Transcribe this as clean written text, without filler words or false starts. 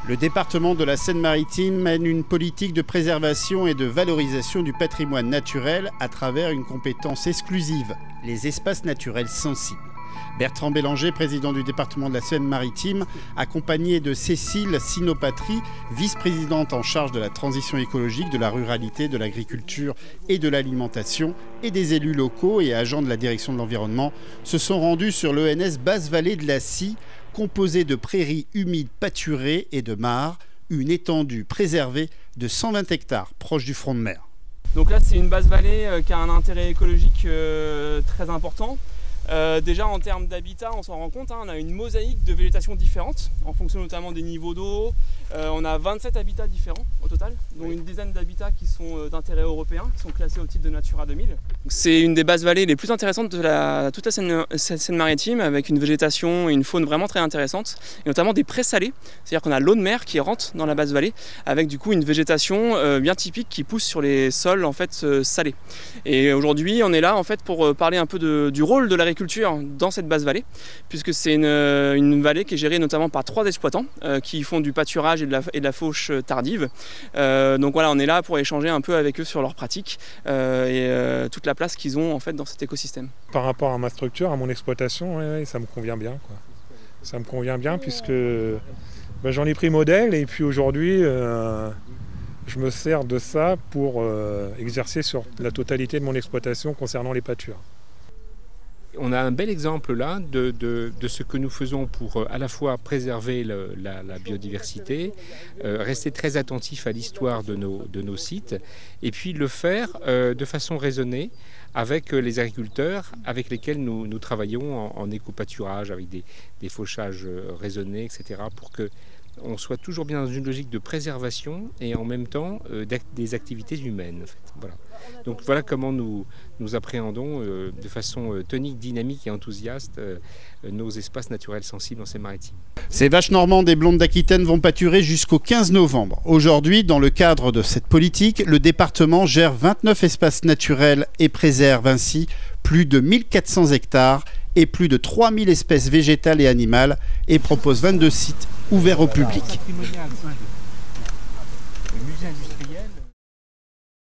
Le département de la Seine-Maritime mène une politique de préservation et de valorisation du patrimoine naturel à travers une compétence exclusive, les espaces naturels sensibles. Bertrand Bélanger, président du département de la Seine-Maritime, accompagné de Cécile Sinopatrie, vice-présidente en charge de la transition écologique, de la ruralité, de l'agriculture et de l'alimentation, et des élus locaux et agents de la direction de l'environnement, se sont rendus sur l'ENS Basse-Vallée de la Scie, composée de prairies humides pâturées et de mares, une étendue préservée de 120 hectares proche du front de mer. Donc là, c'est une basse-vallée qui a un intérêt écologique très important. Déjà en termes d'habitat, on s'en rend compte, on a une mosaïque de végétation différente en fonction notamment des niveaux d'eau. On a 27 habitats différents au total, dont une dizaine d'habitats qui sont d'intérêt européen, qui sont classés au titre de Natura 2000. C'est une des basses vallées les plus intéressantes de toute la Seine-Maritime, avec une végétation et une faune vraiment très intéressante, et notamment des prés salés, c'est-à-dire qu'on a l'eau de mer qui rentre dans la basse vallée, avec du coup une végétation bien typique qui pousse sur les sols en fait salés. Et aujourd'hui, on est là en fait pour parler un peu du rôle de l'agriculture dans cette basse vallée, puisque c'est une vallée qui est gérée notamment par 3 exploitants qui font du pâturage et de la fauche tardive. Donc voilà, on est là pour échanger un peu avec eux sur leurs pratiques et toute la place qu'ils ont en fait dans cet écosystème. Par rapport à ma structure, à mon exploitation, ouais, ça me convient bien, quoi. Ça me convient bien puisque j'en ai pris modèle et puis aujourd'hui je me sers de ça pour exercer sur la totalité de mon exploitation concernant les pâtures. On a un bel exemple là de ce que nous faisons pour à la fois préserver la biodiversité, rester très attentif à l'histoire de nos sites, et puis le faire de façon raisonnée avec les agriculteurs avec lesquels nous travaillons en éco-pâturage, avec des fauchages raisonnés, etc., pour que on soit toujours bien dans une logique de préservation et en même temps des activités humaines. En fait. Voilà. Donc voilà comment nous appréhendons de façon tonique, dynamique et enthousiaste nos espaces naturels sensibles en Seine-Maritime. Ces vaches normandes et blondes d'Aquitaine vont pâturer jusqu'au 15 novembre. Aujourd'hui, dans le cadre de cette politique, le département gère 29 espaces naturels et préserve ainsi plus de 1400 hectares et plus de 3000 espèces végétales et animales et propose 22 sites ouverts au public.